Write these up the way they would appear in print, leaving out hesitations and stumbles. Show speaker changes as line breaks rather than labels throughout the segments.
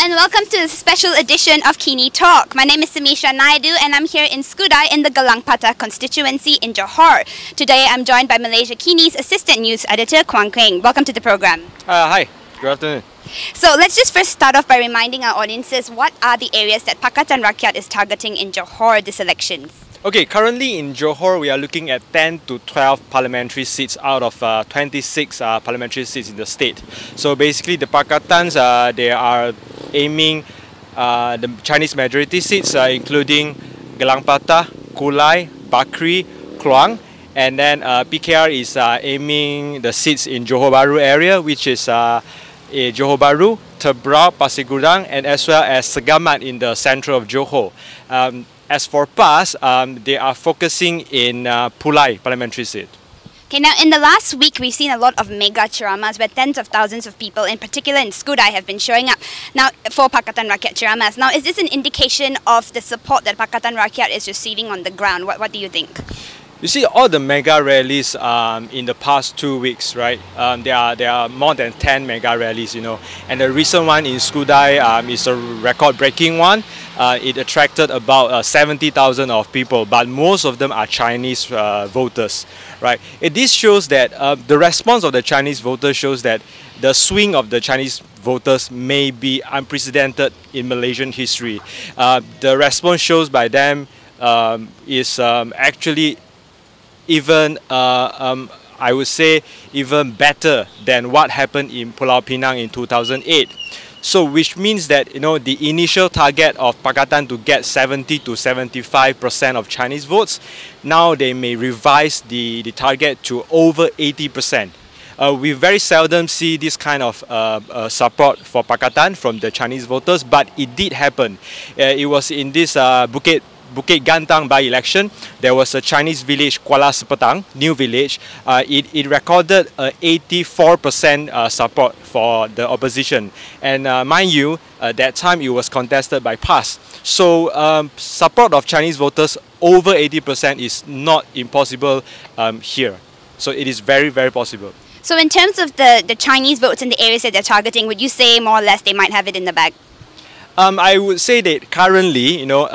and welcome to this special edition of Kini Talk. My name is Samisha Naidu and I'm here in Skudai in the Gelangpata constituency in Johor. Today I'm joined by Malaysiakini's Assistant News Editor Kuang Keng. Welcome to the program.
Hi, good afternoon.
So let's just first start off by reminding our audiences what are the areas that Pakatan Rakyat is targeting in Johor this elections.
Okay, currently in Johor we are looking at 10 to 12 parliamentary seats out of 26 parliamentary seats in the state. So basically the Pakatans, they are aiming the Chinese majority seats including Gelangpata, Kulai, Bakri, Kuang, and then PKR is aiming the seats in Johor Bahru area, which is Johor Bahru, Tebrau, Pasir Gudang, and as well as Segamat in the centre of Johor. As for PAS, they are focusing in Pulai parliamentary seat.
Okay, now in the last week we've seen a lot of mega ceramahs where tens of thousands of people, in particular in Skudai, have been showing up now for Pakatan Rakyat ceramahs. Now, is this an indication of the support that Pakatan Rakyat is receiving on the ground? What do you think?
You see, all the mega rallies in the past 2 weeks, right? There are more than 10 mega rallies, you know, and the recent one in Skudai is a record-breaking one. It attracted about 70,000 of people, but most of them are Chinese voters, right? This shows that the response of the Chinese voters shows that the swing of the Chinese voters may be unprecedented in Malaysian history. The response shows by them is actually even, I would say, even better than what happened in Pulau Pinang in 2008. So, which means that, you know, the initial target of Pakatan to get 70 to 75% of Chinese votes, now they may revise the target to over 80%. We very seldom see this kind of support for Pakatan from the Chinese voters, but it did happen. It was in this Bukit Gantang by-election. There was a Chinese village, Kuala Sepetang, new village. It recorded 84% support for the opposition. And mind you, that time it was contested by PAS. So support of Chinese voters over 80% is not impossible here. So it is very, very possible.
So in terms of the Chinese votes in the areas that they're targeting, would you say more or less they might have it in the bag?
I would say that currently, you know,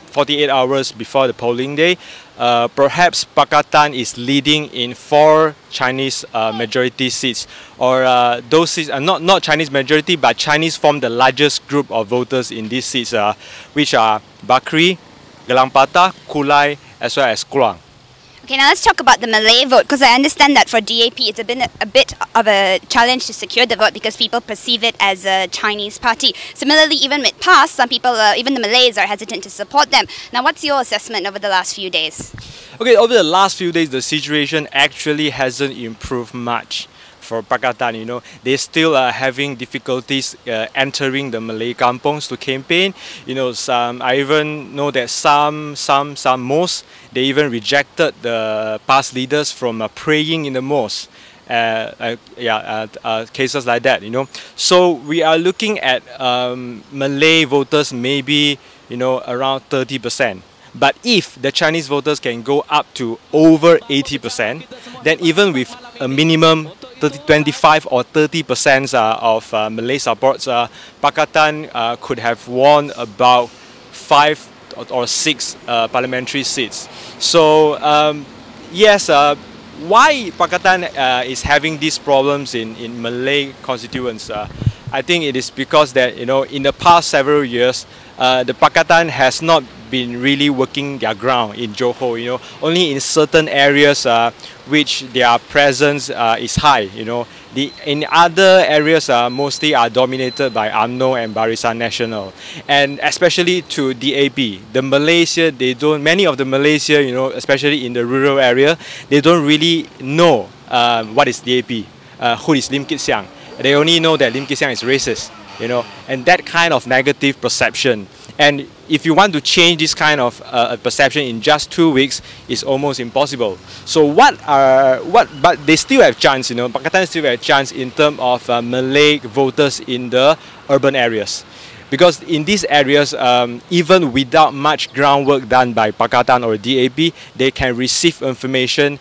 48 hours before the polling day, perhaps Pakatan is leading in 4 Chinese majority seats, or those seats are not Chinese majority, but Chinese form the largest group of voters in these seats, which are Bakri, Gelangpata, Kulai, as well as Kuang.
Okay, now let's talk about the Malay vote, because I understand that for DAP it's been a bit of a challenge to secure the vote because people perceive it as a Chinese party. Similarly, even with PAS, some people, even the Malays, are hesitant to support them. Now, what's your assessment over the last few days?
Okay, over the last few days, the situation actually hasn't improved much for Pakatan. You know, they still are having difficulties entering the Malay kampongs to campaign. You know, I even know that some mosques, they even rejected the PAS leaders from praying in the mosque. Cases like that, you know. So we are looking at Malay voters maybe, you know, around 30%. But if the Chinese voters can go up to over 80%, then even with a minimum 25 or 30% of Malay supports, Pakatan could have won about 5 or 6 parliamentary seats. So yes, why Pakatan is having these problems in Malay constituents? I think it is because that, you know, in the past several years, the Pakatan has not been really working their ground in Johor. You know, only in certain areas which their presence is high. You know, in other areas mostly are dominated by UMNO and Barisan Nasional, and especially to DAP. The Malaysia, many of the Malaysia, you know, especially in the rural area, they don't really know what is DAP, who is Lim Kit Siang. They only know that Lim Kit Siang is racist, you know, and that kind of negative perception. And if you want to change this kind of perception in just 2 weeks, it's almost impossible. So but they still have chance, you know, Pakatan still have chance in terms of Malay voters in the urban areas. because in these areas, even without much groundwork done by Pakatan or DAP, they can receive information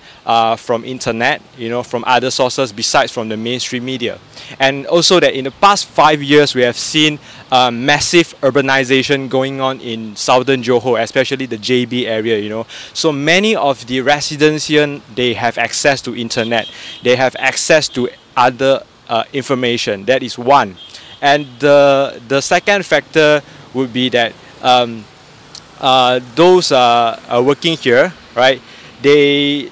from internet, from other sources besides from the mainstream media. And also that in the past 5 years, we have seen massive urbanization going on in southern Johor, especially the JB area, So many of the residents here, they have access to internet. They have access to other information. That is one. And the second factor would be that those working here, right? The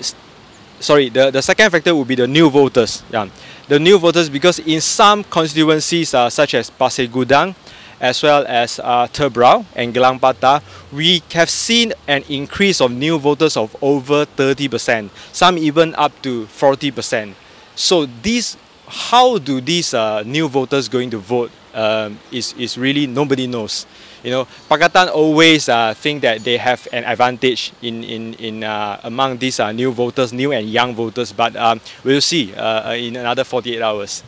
second factor would be the new voters. Yeah. The new voters, because in some constituencies such as Pasir Gudang, as well as Tebrau and Gelang Patah, we have seen an increase of new voters of over 30%, some even up to 40%. So how do these new voters going to vote is really nobody knows. Pakatan always think that they have an advantage in among these new voters, new and young voters, but we'll see in another 48 hours.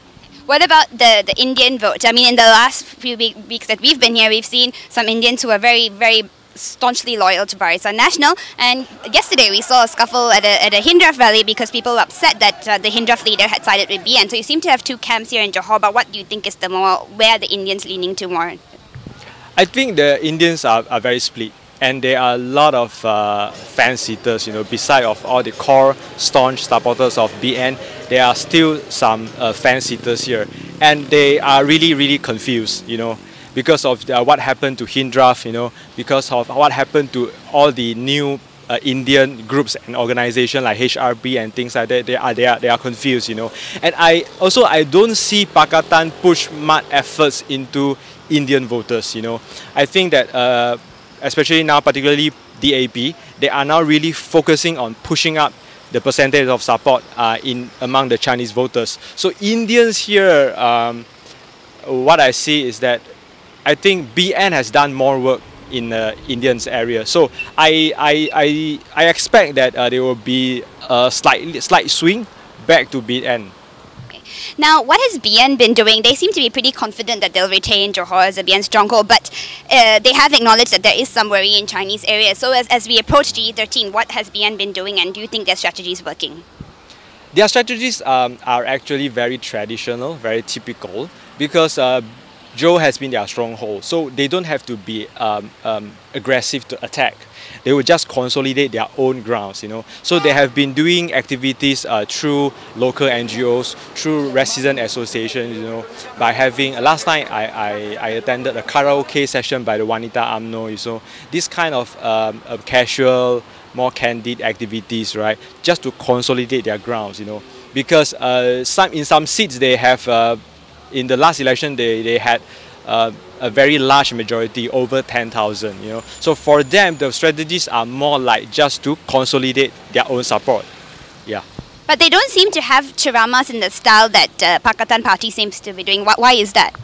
What about the Indian vote? I mean, in the last few weeks that we've been here, we've seen some Indians who are very, very staunchly loyal to Barisan Nasional, and yesterday we saw a scuffle at a Hindraf rally because people were upset that the Hindraf leader had sided with BN. So you seem to have two camps here in Johor, but what do you think is where the Indians leaning to more?
I think the Indians are very split, and there are a lot of fan-sitters, besides of all the core staunch supporters of BN, there are still some fan-sitters here, and they are really, really confused, because of what happened to Hindraf, because of what happened to all the new Indian groups and organizations like HRP and things like that. They are confused, And I don't see Pakatan push much efforts into Indian voters, I think that especially now, particularly DAP, they are now really focusing on pushing up the percentage of support among the Chinese voters. So Indians here, what I see is that I think BN has done more work in the Indians area. So I expect that there will be a slight swing back to BN.
Now, what has BN been doing? They seem to be pretty confident that they'll retain Johor as a BN stronghold, but they have acknowledged that there is some worry in Chinese areas. So as we approach G13, what has BN been doing, and do you think their strategy is working?
Their strategies are actually very traditional, very typical, because Johor has been their stronghold, so they don't have to be aggressive to attack. They will just consolidate their own grounds, So they have been doing activities through local NGOs, through resident associations, by having, last night I attended a karaoke session by the Wanita UMNO, So this kind of casual, more candid activities, right? Just to consolidate their grounds, Because in some seats they have, in the last election they had a very large majority, over 10,000, So for them, the strategies are more like just to consolidate their own support. Yeah.
But they don't seem to have ceramahs in the style that Pakatan Party seems to be doing. Why is that?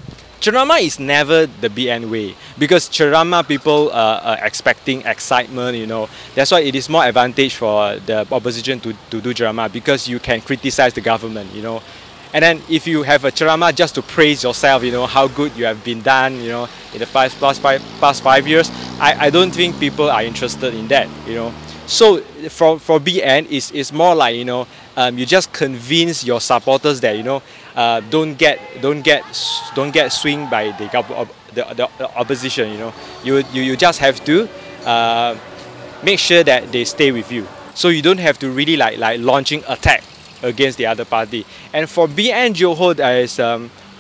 Ceramah is never the BN way, because ceramah people are expecting excitement, That's why it is more advantage for the opposition to do ceramah, because you can criticize the government, And then if you have a ceramah just to praise yourself, how good you have been done, in the past 5 years, I don't think people are interested in that, So for BN, it's more like, you just convince your supporters that, don't get swinged by the opposition, You just have to make sure that they stay with you. So you don't have to really like launching attack against the other party. And for BN Johor, there is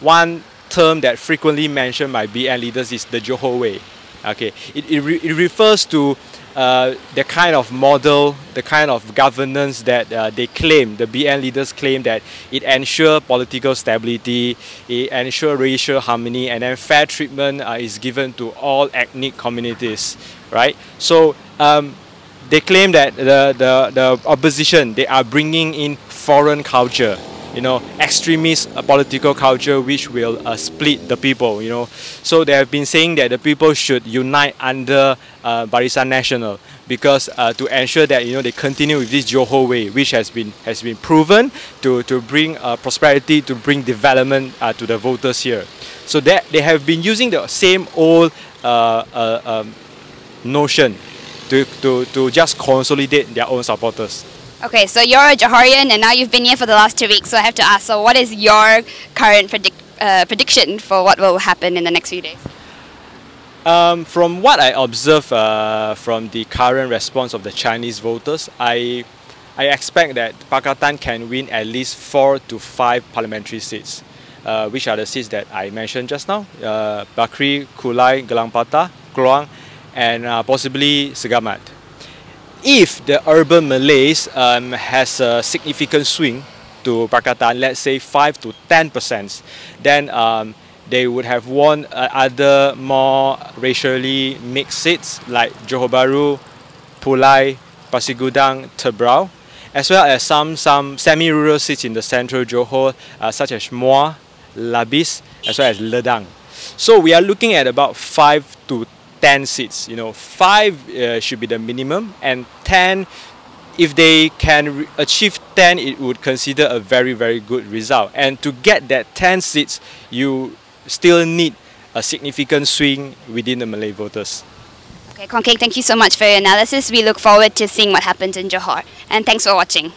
one term that frequently mentioned by BN leaders is the Johor way. Okay, it refers to the kind of model, the kind of governance that they claim, the BN leaders claim that it ensures political stability, it ensures racial harmony, and then fair treatment is given to all ethnic communities, right? So they claim that the opposition, they are bringing in foreign culture, extremist political culture which will split the people, So they have been saying that the people should unite under Barisan Nasional, because to ensure that they continue with this Johor way, which has been proven to bring prosperity, to bring development to the voters here. So that they have been using the same old notion to just consolidate their own supporters.
Okay, so you're a Johorian and now you've been here for the last 2 weeks, so I have to ask, so what is your current prediction for what will happen in the next few days?
From what I observe from the current response of the Chinese voters, I expect that Pakatan can win at least 4 to 5 parliamentary seats, which are the seats that I mentioned just now, Bakri, Kulai, Gelang Patah, Kuang, and possibly Segamat. If the urban Malays has a significant swing to Pakatan, let's say 5 to 10%, then they would have won other more racially mixed seats like Johor Bahru, Pulai, Pasir Gudang, Tebrau, as well as some semi-rural seats in the central Johor, such as Muar, Labis, as well as Ledang. So we are looking at about 5 to 10 seats. 5 should be the minimum, and 10, if they can achieve 10, it would consider a very, very good result. And to get that 10 seats, you still need a significant swing within the Malay voters.
Okay, Keng, thank you so much for your analysis. We look forward to seeing what happens in Johor. And thanks for watching.